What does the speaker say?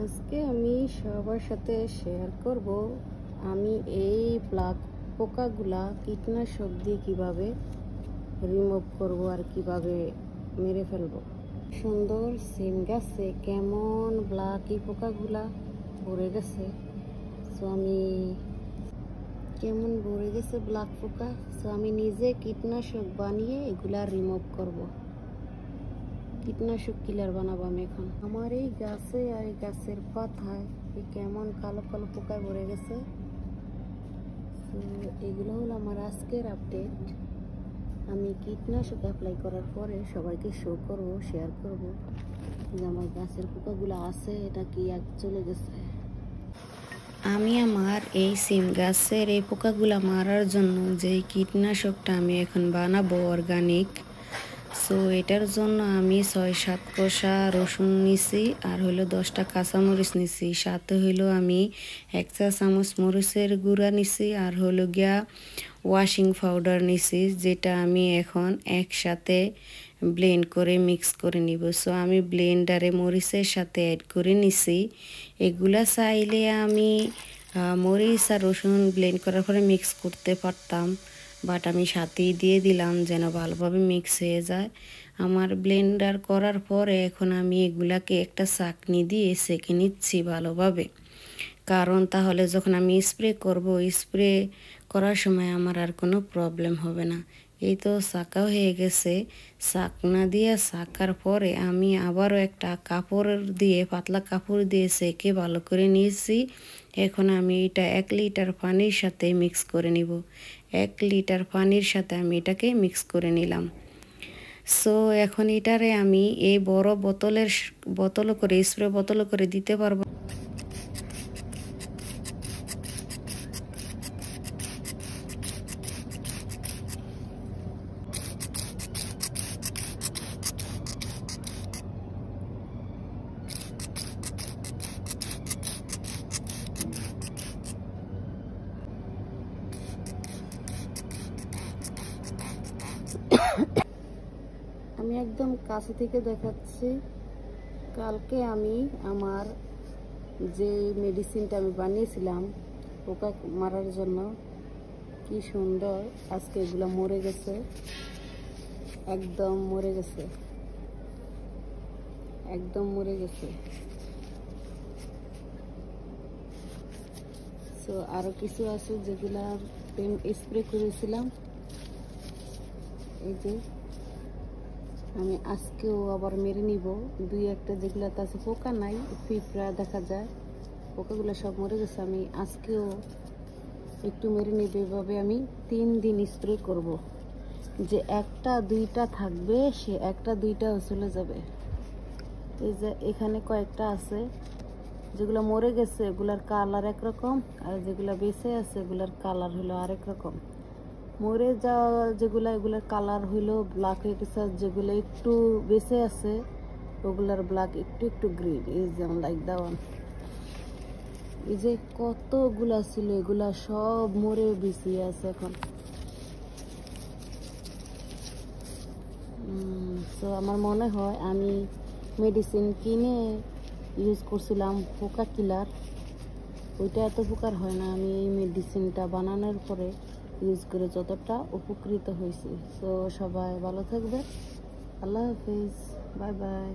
আজকে আমি সবার সাথে শেয়ার করব আমি এই ব্ল্যাক পোকাগুলা কীটনাশক দিয়ে কিভাবে রিমুভ করব আর কিভাবে মেরে ফেলব। সুন্দর সিম গাছে কেমন ব্ল্যাক পোকাগুলা ভরে গেছে। সো আমি কেমন ভরে গেছে ব্ল্যাক পোকা। সো আমি নিজে কীটনাশক বানিয়ে এগুলা রিমুভ করব। কীটনাশক কিলার বানাবো আমি এখন। আমার এই গাছে আর এই গাছের পাতায় কেমন কালো কালো পোকায় ভরে গেছে। এগুলো হলো আমার আজকের আপডেট। আমি কীটনাশক অ্যাপ্লাই করার পরে সবাইকে শো করব, শেয়ার করব যে আমার গাছের পোকাগুলো আছে, এটা কি চলে গেছে। আমি আমার এই সিম গাছের এই পোকাগুলা মারার জন্য যে কীটনাশকটা আমি এখন বানাবো অর্গানিক। সো এটার জন্য আমি 6-7 কোষা রসুন নিছি, আর হলো 10টা কাঁচামরিচ নিছি, সাথে হইলো আমি 1 চা চামচ মরিচের গুঁড়া নিছি, আর হলো গিয়া ওয়াশিং পাউডার নিছি, যেটা আমি এখন একসাথে ব্লেন্ড করে মিক্স করে নিব। সো আমি ব্লেন্ডারে মরিচের সাথে অ্যাড করে নিছি। এগুলা চাইলে আমি মরিচ আর রসুন ব্লেন্ড করার পরে মিক্স করতে পারতাম, বাট আমি সাথেই দিয়ে দিলাম যেন ভালোভাবে মিক্স হয়ে যায়। আমার ব্লেন্ডার করার পরে এখন আমি এগুলাকে একটা চাকনি দিয়ে সেঁকে নিচ্ছি ভালোভাবে, কারণ তাহলে যখন আমি স্প্রে করব, স্প্রে করার সময় আমার আর কোনো প্রবলেম হবে না। এই তো চাকা হয়ে গেছে। চাকনা দিয়ে চাকার পরে আমি আবারও একটা কাপড় দিয়ে, পাতলা কাপড় দিয়ে সেঁকে ভালো করে নিয়েছি। এখন আমি এটা 1 লিটার পানির সাথে মিক্স করে নিব। 1 লিটার পানির সাথে আমি এটাকে মিক্স করে নিলাম। সো এখন এটারে আমি এই বড় বোতল করে, স্প্রে বোতল করে দিতে পারবো। আমি একদম কাছে থেকে দেখাচ্ছি। কালকে আমি আমার যে মেডিসিনটা আমি বানিয়েছিলাম পোকা মারার জন্য, কি সুন্দর আজকে এগুলো মরে গেছে, একদম মরে গেছে, একদম মরে গেছে। সো আরো কিছু আছে যেগুলা স্প্রে করেছিলাম। এই যে আমি আজকেও আবার মেরে নিব 2-1টা যেগুলোতে আছে পোকা নাই, পিঁপড়া দেখা যায়, পোকাগুলো সব মরে গেছে। আমি আজকেও একটু মেরে নিব। এভাবে আমি 3 দিন স্প্রে করব, যে 1টা-2টা থাকবে, সে 1টা-2টাও চলে যাবে। এই যে এখানে কয়েকটা আছে যেগুলো মরে গেছে, এগুলার কালার একরকম, আর যেগুলো বেঁচে আছে এগুলার কালার হলো আরেক রকম। মরে যাওয়া যেগুলা, এগুলার কালার হইলো ব্ল্যাক হয়ে গেছে, যেগুলো একটু বেঁচে আছে ওগুলার ব্ল্যাক একটু একটু গ্রিন। এই যেমন লাইক দ্যাট ওয়ান। এই যে কতগুলা ছিল, এগুলা সব মরে বিছিয়ে আছে এখন। তো আমার মনে হয় আমি মেডিসিন কিনে ইউজ করছিলাম পোকা কিলার, ওইটা এত উপকার হয় না। আমি এই মেডিসিনটা বানানোর পরে ইউজ করে যতটা উপকৃত হয়েছি। সো সবাই ভালো থাকবে। আল্লাহ হাফিজ, বাই বাই।